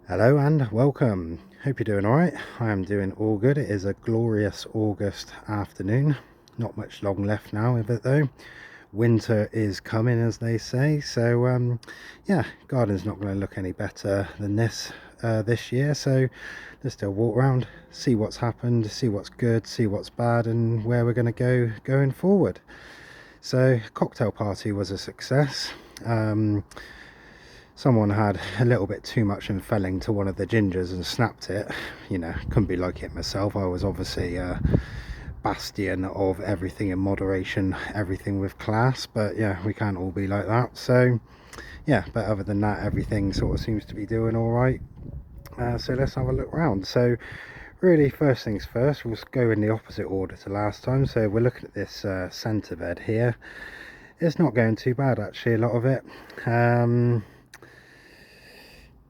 Hello and welcome. Hope you're doing all right. I am doing all good. It is a glorious August afternoon. Not much long left now of it though. Winter is coming, as they say. So yeah, garden's not going to look any better than this year. So let's do a walk around, see what's happened, see what's good, see what's bad, and where we're going to go going forward. So cocktail party was a success. Someone had a little bit too much Felling to one of the gingers and snapped it. You know, couldn't be like it myself. I was obviously a bastion of everything in moderation, everything with class, but yeah, we can't all be like that. So yeah, but other than that, everything sort of seems to be doing all right. So let's have a look around. So really, first things first, we'll go in the opposite order to last time. So we're looking at this centre bed here. It's not going too bad actually, a lot of it.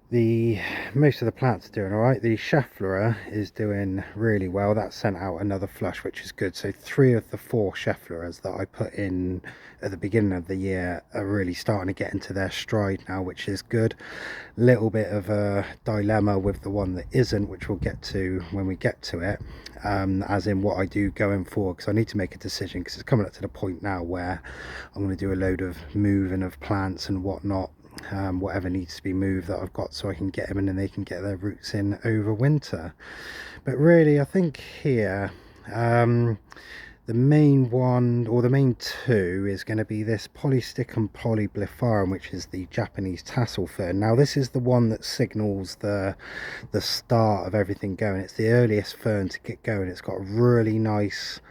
The most of the plants are doing all right. The Schefflera is doing really well. That sent out another flush, which is good. So 3 of the 4 Scheffleras that I put in at the beginning of the year are really starting to get into their stride now, which is good. Little bit of a dilemma with the one that isn't, which we'll get to when we get to it, as in what I do going forward, because I need to make a decision, because it's coming up to the point now where I'm going to do a load of moving of plants and whatnot, whatever needs to be moved that I've got, so I can get them in and they can get their roots in over winter. But really, I think here the main one, or the main two, is going to be this Polysticum polyblepharum, which is the Japanese tassel fern. Now this is the one that signals the start of everything going. It's the earliest fern to get going. It's got a really nice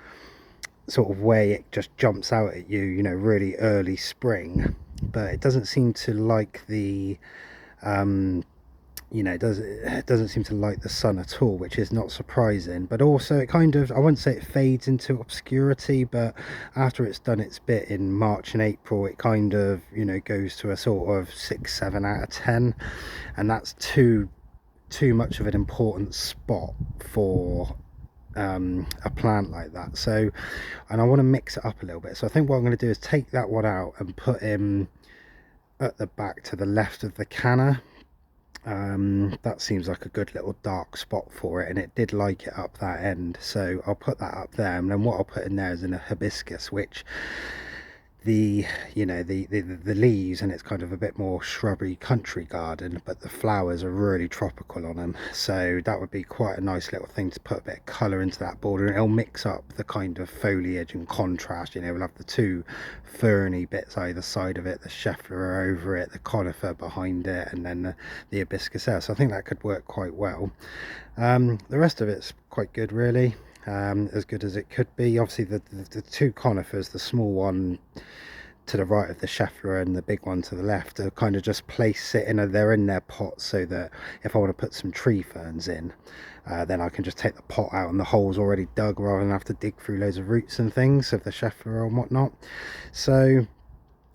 sort of way it just jumps out at you, you know, really early spring. But it doesn't seem to like the you know, it doesn't seem to like the sun at all, which is not surprising. But also it kind of, I wouldn't say it fades into obscurity, but after it's done its bit in March and April, it kind of, you know, goes to a sort of 6-7 out of 10, and that's too much of an important spot for a plant like that. So, and I want to mix it up a little bit, so I think what I'm going to do is take that one out and put him at the back to the left of the canna. That seems like a good little dark spot for it, and it did like it up that end, so I'll put that up there. And then what I'll put in there is in a hibiscus, which the, you know, the leaves, and it's kind of a bit more shrubbery country garden, but the flowers are really tropical on them, so that would be quite a nice little thing to put a bit of color into that border, and it'll mix up the kind of foliage and contrast. You know, we'll have the 2 ferny bits either side of it, the Schefflera over it, the conifer behind it, and then the hibiscus there. So I think that could work quite well. The rest of it's quite good really, as good as it could be. Obviously the 2 conifers, the small one to the right of the Scheffler and the big one to the left, are kind of just placed sitting, they're in their pots, so that if I want to put some tree ferns in, then I can just take the pot out and the hole's already dug, rather than have to dig through loads of roots and things of the Scheffler and whatnot. So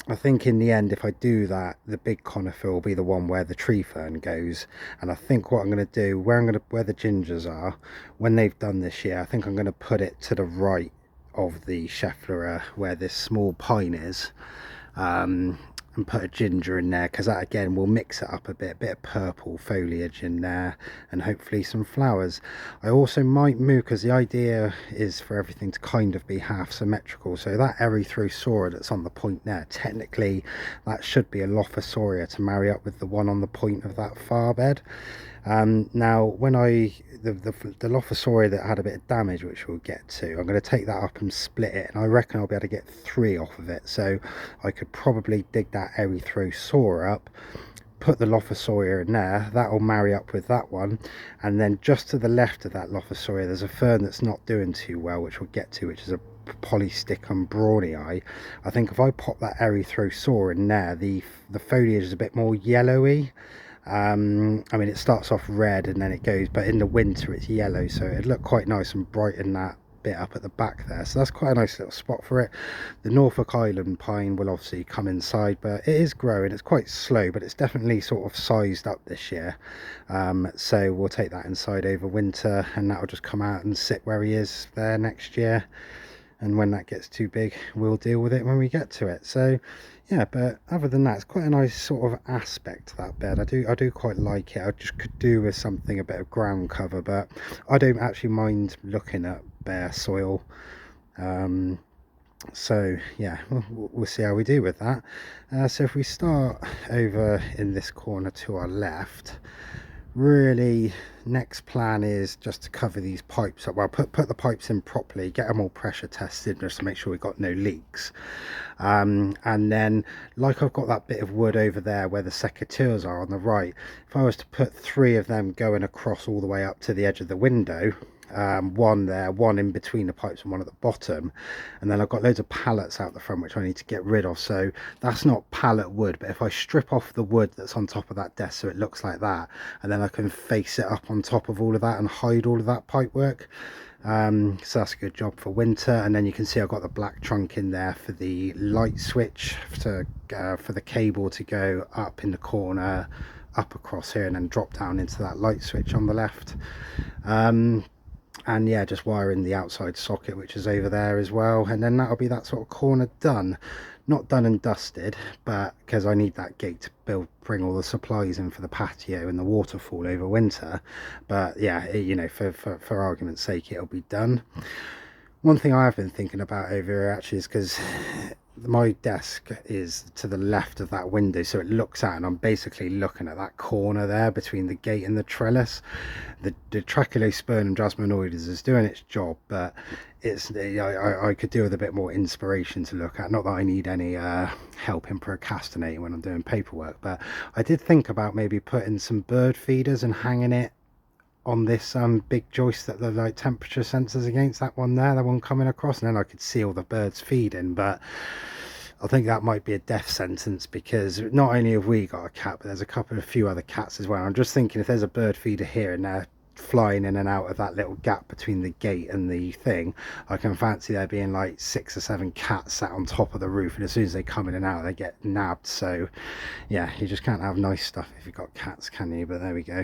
I think in the end, if I do that, the big conifer will be the one where the tree fern goes. And I think what I'm going to do, where the gingers are, when they've done this year, I think I'm going to put it to the right of the Schefflera where this small pine is, and put a ginger in there, because that again will mix it up a bit of purple foliage in there, and hopefully some flowers. I also might move, because the idea is for everything to kind of be half symmetrical, so that Erythrosauria that's on the point there, technically that should be a Lophosauria to marry up with the one on the point of that far bed. Now when the Lophosauria that had a bit of damage, which we'll get to, I'm going to take that up and split it, and I reckon I'll be able to get 3 off of it. So I could probably dig that Erythrosauria up, put the Lophosauria in there, that will marry up with that one, and then just to the left of that Lophosauria there's a fern that's not doing too well, which we'll get to, which is a Polysticum brawny. I think if I pop that Erythrosauria in there, the foliage is a bit more yellowy. I mean, it starts off red and then it goes, but in the winter it's yellow, so it'd look quite nice and bright in that bit up at the back there. So that's quite a nice little spot for it. The Norfolk Island pine will obviously come inside, but it is growing. It's quite slow, but it's definitely sort of sized up this year. So we'll take that inside over winter, and that'll just come out and sit where he is there next year. and when that gets too big we'll deal with it when we get to it. So yeah, but other than that, it's quite a nice sort of aspect to that bed. I do quite like it. I just could do with something, a bit of ground cover, but I don't actually mind looking at bare soil. So yeah, we'll see how we do with that. So if we start over in this corner to our left, really next plan is just to cover these pipes up. Well, put the pipes in properly, get them all pressure tested just to make sure we've got no leaks. And then, like, I've got that bit of wood over there where the secateurs are on the right. If I was to put 3 of them going across all the way up to the edge of the window, one there, one in between the pipes and one at the bottom, and then I've got loads of pallets out the front which I need to get rid of. So that's not pallet wood, but if I strip off the wood that's on top of that desk so it looks like that, and then I can face it up on top of all of that and hide all of that pipe work. So that's a good job for winter. And then you can see I've got the black trunk in there for the light switch for the cable to go up in the corner, up across here, and then drop down into that light switch on the left. And yeah, just wiring the outside socket which is over there as well, and then that'll be that sort of corner done. Not done and dusted, but because I need that gate to bring all the supplies in for the patio and the waterfall over winter. But yeah, you know, for argument's sake, it'll be done. One thing I have been thinking about over here actually is because my desk is to the left of that window, so it looks out, and I'm basically looking at that corner there between the gate and the trellis. The Trachelospermum jasminoides is doing its job, but I could do with a bit more inspiration to look at. Not that I need any help in procrastinating when I'm doing paperwork, but I did think about maybe putting some bird feeders and hanging it on this big joist that the like temperature sensors against, that one there, the one coming across, and then I could see all the birds feeding. But I think that might be a death sentence, because not only have we got a cat, but there's a few other cats as well. I'm just thinking, if there's a bird feeder here and they're flying in and out of that little gap between the gate and the thing, I can fancy there being like 6 or 7 cats sat on top of the roof, and as soon as they come in and out they get nabbed. So yeah, you just can't have nice stuff if you've got cats, can you? But there we go.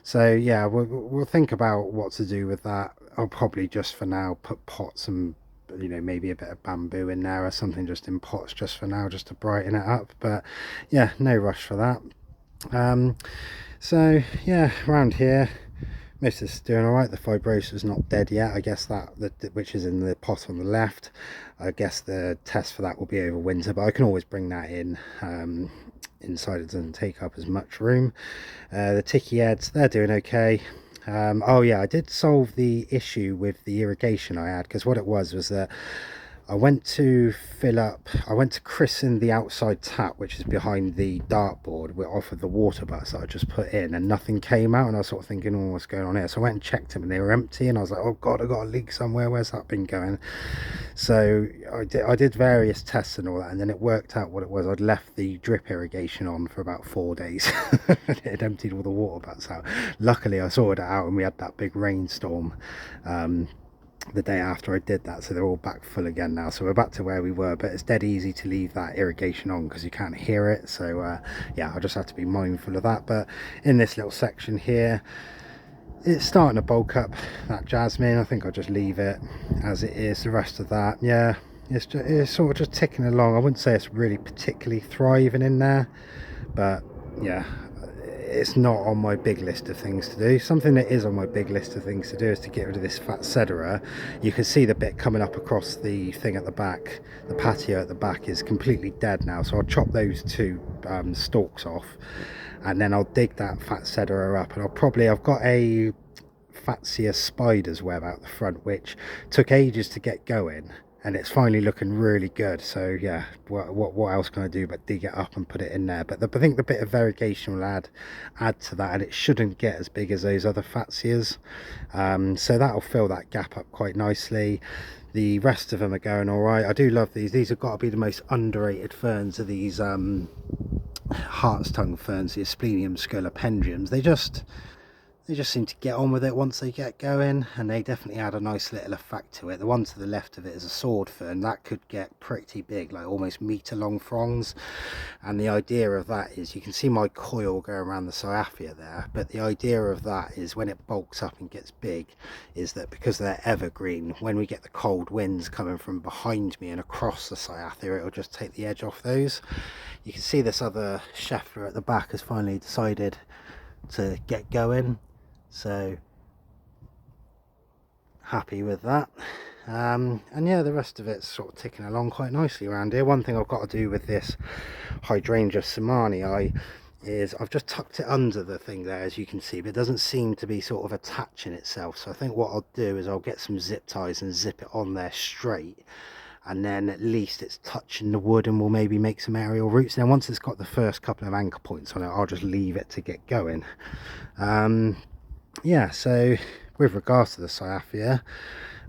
So yeah, we'll think about what to do with that. I'll probably just for now put pots and, you know, maybe a bit of bamboo in there or something just in pots just for now, just to brighten it up. But yeah, no rush for that. So yeah, around here most of this is doing all right. The fibrosa is not dead yet. I guess that which is in the pot on the left, I guess the test for that will be over winter, but I can always bring that in inside. It doesn't take up as much room. The ticky heads, they're doing okay. Oh yeah, I did solve the issue with the irrigation I had, because what it was that I went to christen the outside tap, which is behind the dartboard off of the water butts that I just put in, and nothing came out, and I was sort of thinking, oh, what's going on here? So I went and checked them and they were empty, and I was like, oh god, I got a leak somewhere, where's that been going? So I did various tests and all that, and then it worked out what it was. I'd left the drip irrigation on for about 4 days. It had emptied all the water butts out. Luckily I sorted it out, and we had that big rainstorm the day after I did that, so they're all back full again now. So we're back to where we were, but it's dead easy to leave that irrigation on because you can't hear it. So yeah, I just have to be mindful of that. But in this little section here, it's starting to bulk up, that jasmine. I think I'll just leave it as it is. The rest of that, yeah, it's sort of just ticking along. I wouldn't say it's really particularly thriving in there, but yeah, it's not on my big list of things to do. Something that is on my big list of things to do is to get rid of this Phacedoras. You can see the bit coming up across the thing at the back. The patio at the back is completely dead now, so I'll chop those 2 stalks off, and then I'll dig that Phacedoras up, and I've got a Fatsia spider's web out the front, which took ages to get going, and it's finally looking really good. So yeah, what else can I do but dig it up and put it in there? But I think the bit of variegation will add to that, and it shouldn't get as big as those other Fatsias. So that'll fill that gap up quite nicely. The rest of them are going all right. I do love these. These have got to be the most underrated ferns of these hart's tongue ferns, the Asplenium scolopendriums. They just seem to get on with it once they get going, and they definitely add a nice little effect to it. The one to the left of it is a sword fern. That could get pretty big, like almost metre long fronds. And the idea of that is, you can see my coil go around the Cyathea there, but the idea of that is when it bulks up and gets big, is that because they're evergreen, when we get the cold winds coming from behind me and across the Cyathea, it'll just take the edge off those. You can see this other Scheffler at the back has finally decided to get going, so happy with that. And yeah, the rest of it's sort of ticking along quite nicely around here. One thing I've got to do with this hydrangea Samanii is I've just tucked it under the thing there, as you can see, but it doesn't seem to be sort of attaching itself. So I think what I'll do is I'll get some zip ties and zip it on there straight, and then at least it's touching the wood, and we'll maybe make some aerial roots. Now once it's got the first couple of anchor points on it, I'll just leave it to get going. Yeah, so with regards to the Cyathea,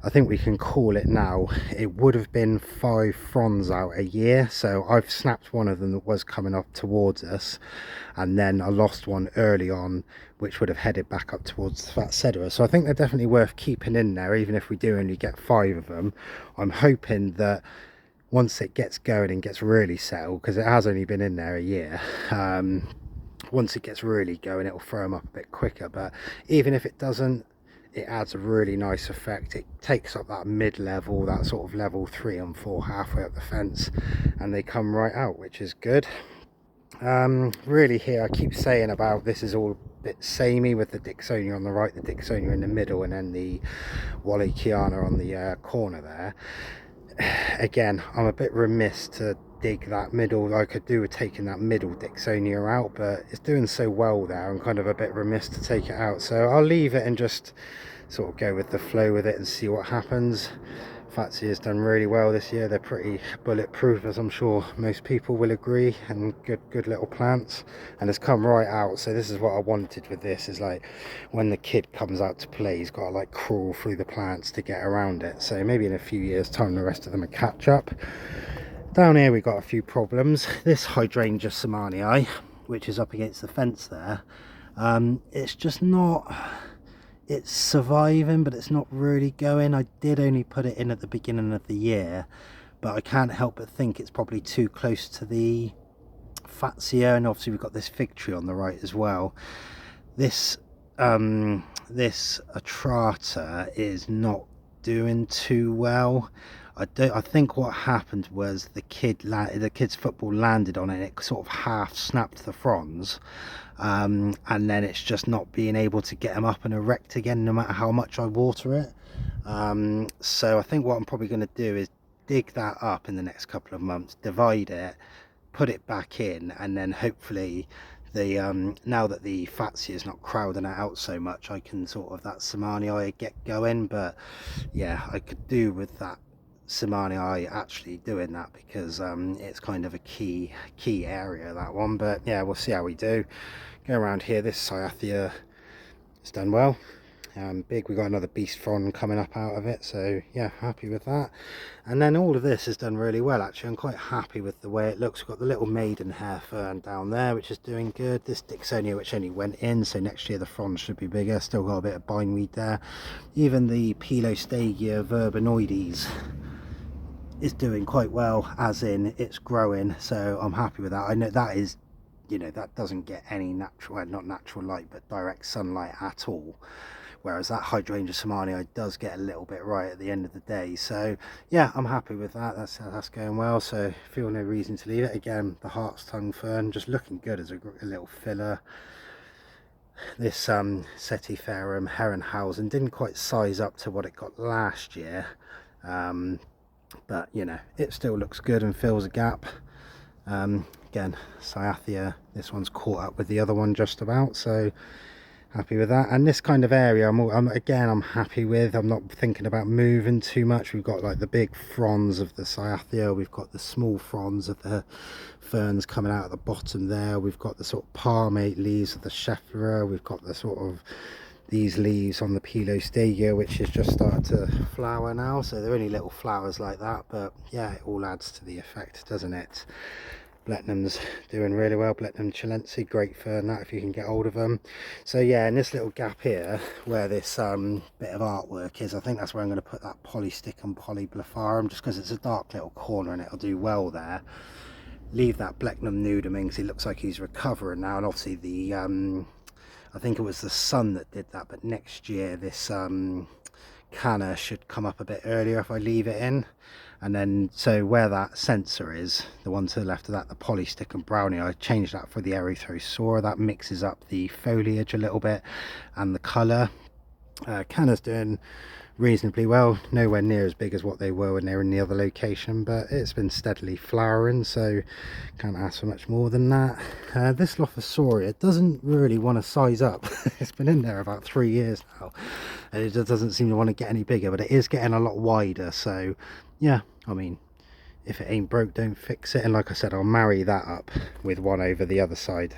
I think we can call it now. It would have been 5 fronds out a year, so I've snapped one of them that was coming up towards us, and then I lost one early on which would have headed back up towards the fat cedera. So I think they're definitely worth keeping in there, even if we do only get 5 of them. I'm hoping that once it gets going and gets really settled, because it has only been in there a year, once it gets really going, it'll throw them up a bit quicker. But even if it doesn't, it adds a really nice effect. It takes up that mid-level, that sort of level 3 and 4 halfway up the fence, and they come right out, which is good. Really here, I keep saying about this is all a bit samey, with the Dixonia on the right, the Dixonia in the middle, and then the Walkabout on the corner there. Again, I'm a bit remiss to dig that middle. I could do with taking that middle Dixonia out, but it's doing so well there, I'm kind of a bit remiss to take it out. So I'll leave it and just sort of go with the flow with it and see what happens. Fatsia has done really well this year. They're pretty bulletproof, as I'm sure most people will agree, and good little plants, and it's come right out. So this is what I wanted with this, is like when the kid comes out to play, he's got to like crawl through the plants to get around it. So maybe in a few years time the rest of them will catch up. Down here we got a few problems. This hydrangea Samanii, which is up against the fence there, it's just not, it's surviving, but it's not really going. I did only put it in at the beginning of the year, but I can't help but think it's probably too close to the Fatsia, and obviously we've got this fig tree on the right as well. This this Atrata is not doing too well. I think what happened was the kid's football landed on it, and it sort of half snapped the fronds, and then it's just not being able to get them up and erect again no matter how much I water it. So I think what I'm probably going to do is dig that up in the next couple of months, divide it, put it back in, and then hopefully the now that the Fatsia is not crowding it out so much, I can sort of, that Samanii get going. But yeah, I could do with that Samanii actually doing that, because it's kind of a key area, that one. But yeah, we'll see how we do. Go around here, this Cyathea has done well. Big, we got another beast frond coming up out of it, so yeah, happy with that. And then all of this has done really well, actually. I'm quite happy with the way it looks. We've got the little maidenhair fern down there, which is doing good. This Dixonia, which only went in, so next year the fronds should be bigger. Still got a bit of bindweed there. Even the Pilostagia verbanoides is doing quite well, as in it's growing, so I'm happy with that. I know that is, you know, that doesn't get any natural, well, not natural light, but direct sunlight at all, whereas that hydrangea Samanii does get a little bit right at the end of the day. So yeah, I'm happy with that. That's going well, so feel no reason to leave it. Again, the hart's tongue fern just looking good as a little filler. This Setiferum Herrenhausen didn't quite size up to what it got last year, but you know, it still looks good and fills a gap. Again, Cyathea, this one's caught up with the other one just about, so happy with that. And this kind of area I'm happy with. I'm not thinking about moving too much. We've got like the big fronds of the Cyathea, we've got the small fronds of the ferns coming out at the bottom there, we've got the sort of palmate leaves of the Scheffler, we've got the sort of these leaves on the Pilostagia, which has just started to flower now. So they're only little flowers like that, but yeah, it all adds to the effect, doesn't it? Bletnum's doing really well. Bletnum chilense, great fern that if you can get hold of them. So yeah, in this little gap here where this bit of artwork is, I think that's where I'm going to put that polystick and polyblepharum, just because it's a dark little corner and it'll do well there. Leave that Blecnum nudum because he looks like he's recovering now, and obviously the I think it was the sun that did that, but next year this canna should come up a bit earlier if I leave it in. And then so where that sensor is, the one to the left of that, the polystick and brownie, I changed that for the erythrosaura. That mixes up the foliage a little bit and the colour. Canna's doing reasonably well, nowhere near as big as what they were when they were in the other location, but it's been steadily flowering, so can't ask for much more than that. This Lophosauria doesn't really want to size up. It's been in there about 3 years now and it just doesn't seem to want to get any bigger, but it is getting a lot wider. So yeah, I mean, if it ain't broke, don't fix it. And like I said, I'll marry that up with one over the other side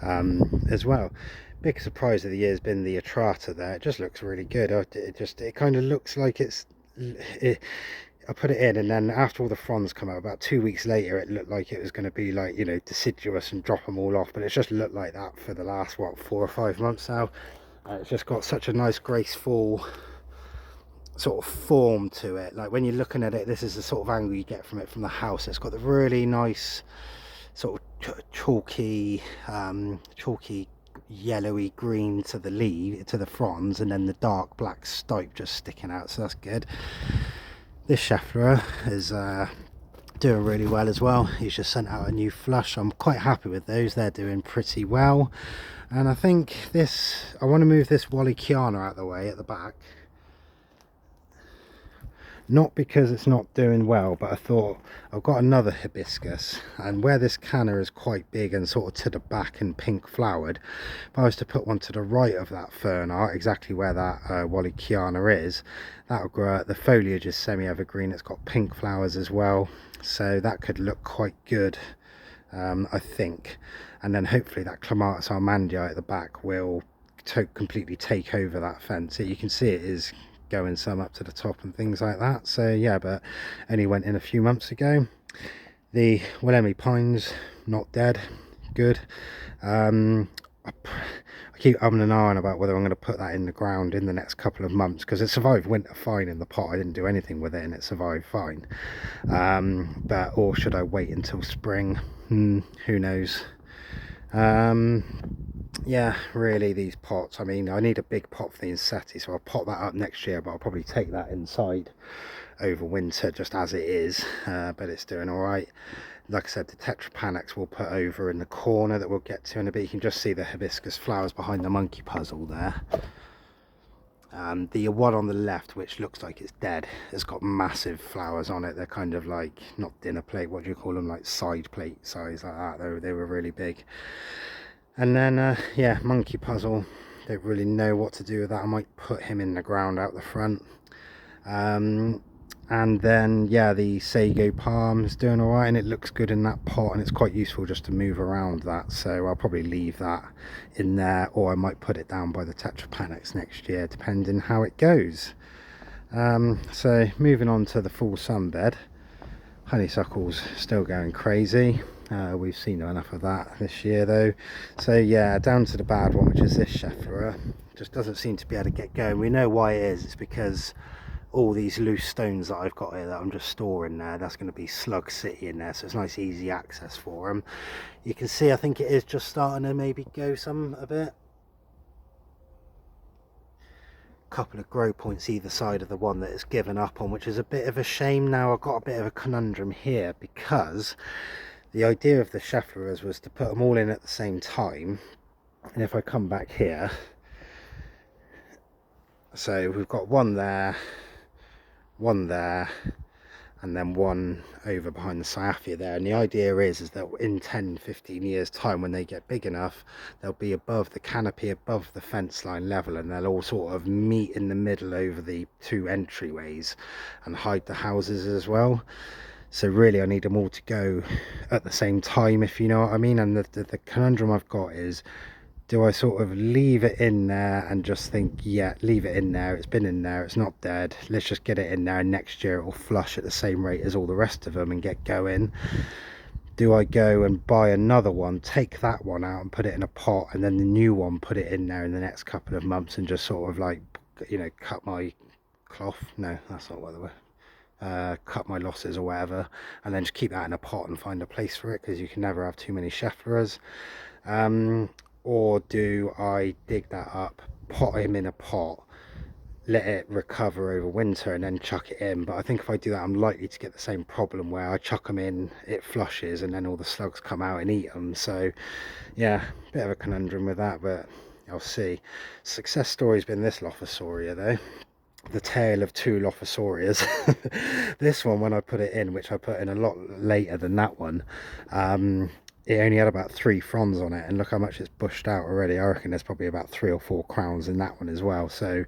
as well. Big surprise of the year has been the Atrata there. It just looks really good. It kind of looks like I put it in, and then after all the fronds come out, about 2 weeks later, it looked like it was going to be like, you know, deciduous and drop them all off. But it's just looked like that for the last, what, 4 or 5 months now. It's just got such a nice graceful sort of form to it. Like when you're looking at it, this is the sort of angle you get from it from the house. It's got the really nice sort of chalky yellowy green to the leaf, to the fronds, and then the dark black stipe just sticking out, so that's good. This Scheffler is doing really well as well. He's just sent out a new flush. I'm quite happy with those, they're doing pretty well. And I think this, I want to move this Walkabout out of the way at the back, not because it's not doing well, but I thought I've got another hibiscus, and where this canna is quite big and sort of to the back and pink flowered, if I was to put one to the right of that fern art, exactly where that Walkabout is, that'll grow. The foliage is semi-evergreen, it's got pink flowers as well, so that could look quite good, I think. And then hopefully that Clematis armandii at the back will completely take over that fence. So you can see it is going some up to the top and things like that. So yeah, but only went in a few months ago. The Willemi pines, not dead, good. I keep umming and ahhing about whether I'm going to put that in the ground in the next couple of months, because it survived winter fine in the pot. I didn't do anything with it and it survived fine. But or should I wait until spring? Who knows. Yeah, really, these pots, I mean, I need a big pot for the Insetti, so I'll pot that up next year, but I'll probably take that inside over winter just as it is. But it's doing all right. Like I said, the Tetrapanax we'll put over in the corner that we'll get to in a bit. You can just see the hibiscus flowers behind the monkey puzzle there. The one on the left, which looks like it's dead, has got massive flowers on it. They're kind of like, not dinner plate, what do you call them, like side plate size, like that. They were really big. And then yeah, monkey puzzle, don't really know what to do with that. I might put him in the ground out the front. And then yeah, the sago palm is doing all right, and it looks good in that pot, and it's quite useful just to move around that, so I'll probably leave that in there, or I might put it down by the Tetrapanax next year, depending how it goes. So moving on to the full sunbed, honeysuckle's still going crazy. We've seen enough of that this year though. So yeah, down to the bad one, which is this Scheffler. Just doesn't seem to be able to get going. We know why it is. It's because all these loose stones that I've got here that I'm just storing there, that's going to be Slug City in there, so it's nice easy access for them. You can see I think it is just starting to maybe go a bit. Couple of grow points either side of the one that it's given up on, which is a bit of a shame. Now I've got a bit of a conundrum here, because the idea of the Schefflers was to put them all in at the same time. And if I come back here, so we've got one there, and then one over behind the Cyathea there. And the idea is that in 10-15 years time, when they get big enough, they'll be above the canopy, above the fence line level, and they'll all sort of meet in the middle over the 2 entryways and hide the houses as well. So really I need them all to go at the same time, if you know what I mean. And the conundrum I've got is, do I sort of leave it in there and just think, yeah, leave it in there, it's been in there, it's not dead, let's just get it in there, and next year it will flush at the same rate as all the rest of them and get going? do I go and buy another one, take that one out and put it in a pot, and then the new one put it in there in the next couple of months, and just sort of like, you know, cut my cloth? No, that's not what the word. Cut my losses or whatever, and then just keep that in a pot and find a place for it, because you can never have too many Schefflers. Or do I dig that up, pot him in a pot, let it recover over winter, and then chuck it in? But I think if I do that, I'm likely to get the same problem where I chuck them in, it flushes, and then all the slugs come out and eat them. So yeah, bit of a conundrum with that, but I'll see. Success story's been this Lophosauria though, the tale of two Lophosaurias. This one, when I put it in, which I put in a lot later than that one, it only had about 3 fronds on it, and look how much it's bushed out already. I reckon there's probably about 3 or 4 crowns in that one as well. So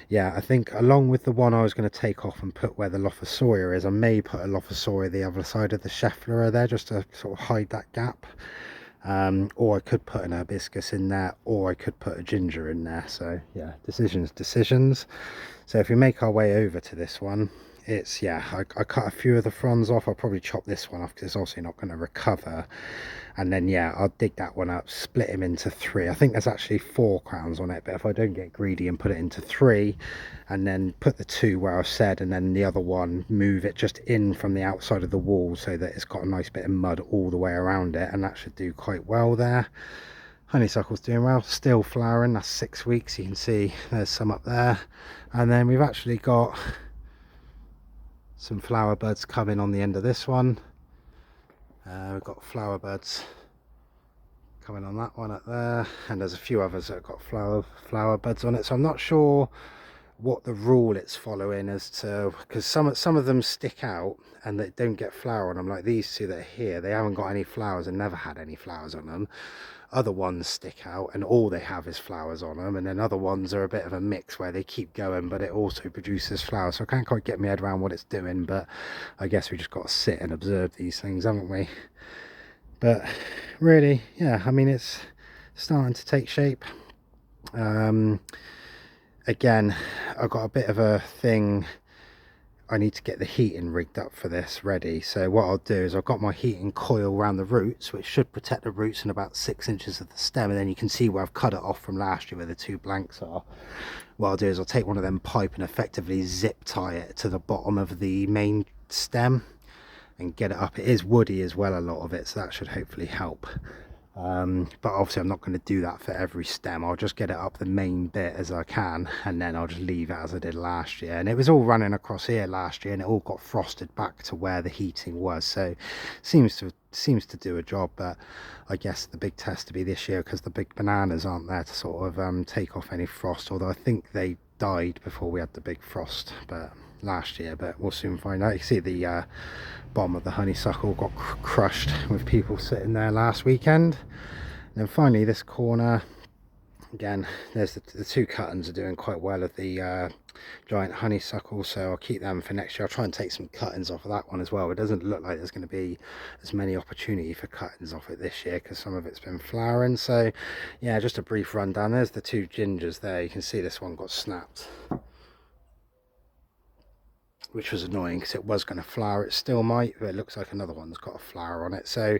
yeah, I think along with the one I was going to take off and put where the Lophosauria is, I may put a Lophosauria the other side of the Schefflera there, just to sort of hide that gap. Or I could put an hibiscus in there, or I could put a ginger in there. So yeah, decisions. So if we make our way over to this one, it's, yeah, I cut a few of the fronds off. I'll probably chop this one off because it's obviously not going to recover. And then yeah, I'll dig that one up, split him into 3. I think there's actually 4 crowns on it, but if I don't get greedy and put it into 3, and then put the 2 where I've said, and then the other one, move it just in from the outside of the wall so that it's got a nice bit of mud all the way around it, and that should do quite well there. Honeysuckle's doing well, still flowering. That's 6 weeks. You can see there's some up there, and then we've actually got some flower buds coming on the end of this one. We've got flower buds coming on that one up there, and there's a few others that have got flower buds on it. So I'm not sure what the rule it's following as to, because some of them stick out and they don't get flower on them, like these 2 that are here. They haven't got any flowers and never had any flowers on them. Other ones stick out and all they have is flowers on them, and then other ones are a bit of a mix where they keep going but it also produces flowers. So I can't quite get my head around what it's doing, but I guess we just got to sit and observe these things, haven't we? But really, yeah, I mean, it's starting to take shape. Again, I've got a bit of a thing. I need to get the heating rigged up for this ready. So what I'll do is I've got my heating coil around the roots, which should protect the roots and about 6 inches of the stem, and then you can see where I've cut it off from last year where the 2 blanks are. What I'll do is I'll take one of them pipe and effectively zip tie it to the bottom of the main stem and get it up. It is woody as well, a lot of it, so that should hopefully help. But obviously I'm not going to do that for every stem. I'll just get it up the main bit as I can, and then I'll just leave it as I did last year. And it was all running across here last year, and it all got frosted back to where the heating was, so seems to do a job. But I guess the big test to be this year, because the big bananas aren't there to sort of take off any frost, although I think they died before we had the big frost but last year, but we'll soon find out. You can see the bottom of the honeysuckle got crushed with people sitting there last weekend. And then finally this corner, again, there's the 2 cuttings are doing quite well of the giant honeysuckle, so I'll keep them for next year. I'll try and take some cuttings off of that one as well. It doesn't look like there's going to be as many opportunity for cuttings off it this year because some of it's been flowering. So yeah, just a brief rundown. There's the 2 gingers there. You can see this one got snapped, which was annoying because it was going to flower. It still might, but it looks like another one's got a flower on it. So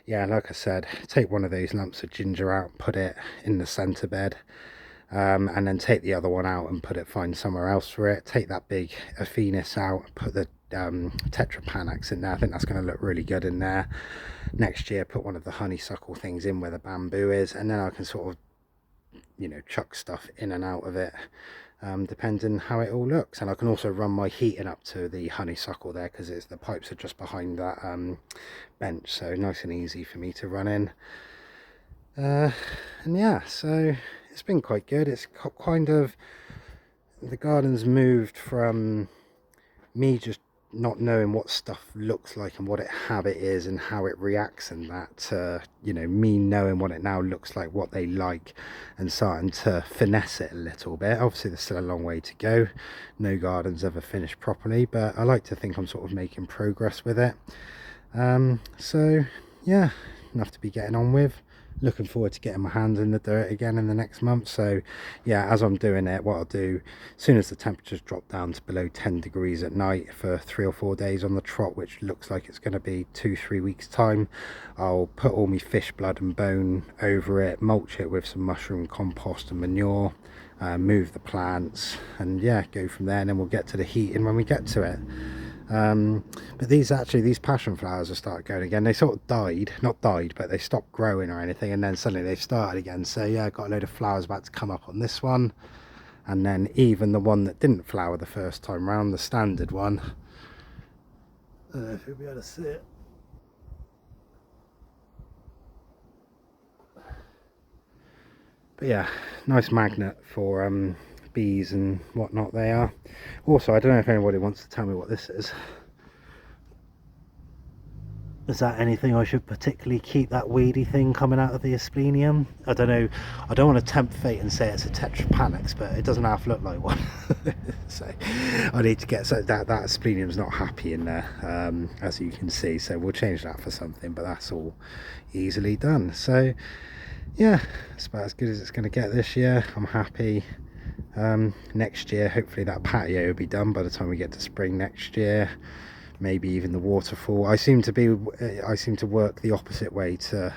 yeah, like I said, take one of those lumps of ginger out, put it in the center bed, and then take the other one out and find somewhere else for it. Take that big Aphenis out, put the Tetrapanax in there. I think that's going to look really good in there. Next year, put one of the honeysuckle things in where the bamboo is, and then I can sort of, you know, chuck stuff in and out of it, depending how it all looks. And I can also run my heating up to the honeysuckle there because the pipes are just behind that bench, so nice and easy for me to run in. And yeah, so it's been quite good. It's kind of, the garden's moved from me just not knowing what stuff looks like and what its habit is and how it reacts, and that you know, me knowing what it now looks like, what they like, and starting to finesse it a little bit. Obviously there's still a long way to go. No garden's ever finished properly, but I like to think I'm sort of making progress with it. So yeah, enough to be getting on with. looking forward to getting my hands in the dirt again in the next month. So yeah, as I'm doing it, what I'll do, as soon as the temperatures drop down to below 10 degrees at night for 3 or 4 days on the trot, which looks like it's going to be 2-3 weeks time, I'll put all my fish blood and bone over it, mulch it with some mushroom compost and manure, move the plants, and yeah, go from there. And then we'll get to the heating when we get to it. But these passion flowers have started going again. They sort of not died, but they stopped growing or anything, and then suddenly they've started again. So yeah, I've got a load of flowers about to come up on this one, and then even the one that didn't flower the first time round, the standard one, I don't know if you'll be able to see it. But yeah, nice magnet for bees and whatnot they are. Also, I don't know if anybody wants to tell me what this is. Is that anything I should particularly keep, that weedy thing coming out of the asplenium? I don't know. I don't want to tempt fate and say it's a tetrapanax, but it doesn't half look like one. So I need to get, so that asplenium's not happy in there, as you can see. So we'll change that for something, but that's all easily done. So yeah, it's about as good as it's going to get this year. I'm happy. Next year, hopefully that patio will be done by the time we get to spring next year. Maybe even the waterfall. I seem to work the opposite way to,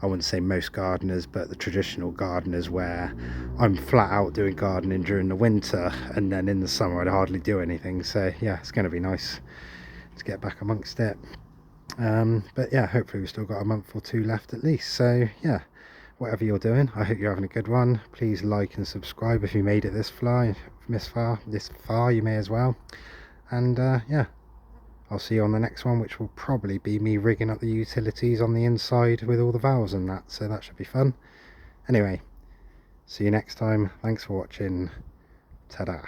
I wouldn't say most gardeners, but the traditional gardeners, where I'm flat out doing gardening during the winter, and then in the summer I'd hardly do anything. So yeah, it's going to be nice to get back amongst it. But yeah, hopefully we've still got a month or two left at least. So yeah, whatever you're doing, I hope you're having a good one. Please like and subscribe if you made it this far. You may as well. And yeah, I'll see you on the next one, which will probably be me rigging up the utilities on the inside with all the valves and that, so that should be fun. Anyway, see you next time. Thanks for watching. Ta-da.